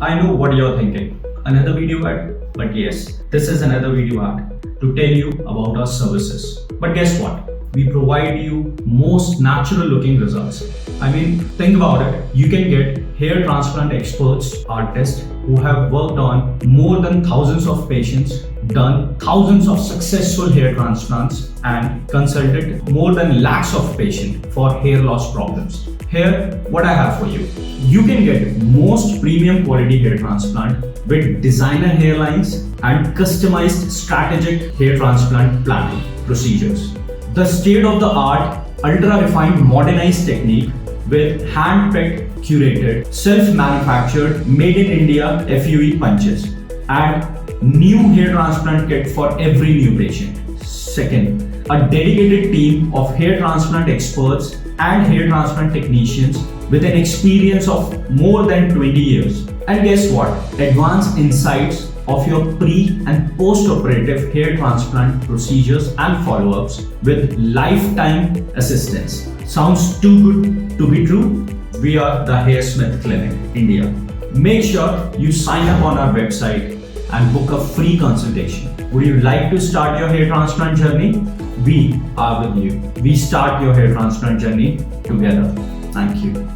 I know what you're thinking. Another video ad? But yes, this is another video ad to tell you about our services. But guess what? We provide you most natural looking results. I mean, think about it. You can get hair transplant experts, artists who have worked on more than thousands of patients, done thousands of successful hair transplants, and consulted more than lakhs of patients for hair loss problems. Here, what I have for you. You can get most premium quality hair transplant with designer hairlines and customized strategic hair transplant planning procedures. The state-of-the-art, ultra-refined modernized technique with hand-picked, curated, self-manufactured, made in India FUE punches and new hair transplant kit for every new patient. Second, a dedicated team of hair transplant experts and hair transplant technicians with an experience of more than 20 years. And guess what? Advanced insights of your pre and post-operative hair transplant procedures and follow-ups with lifetime assistance. Sounds too good to be true? We are the Hairsmith Clinic, India. Make sure you sign up on our website and book a free consultation. Would you like to start your hair transplant journey? We are with you. We start your hair transplant journey together. Thank you.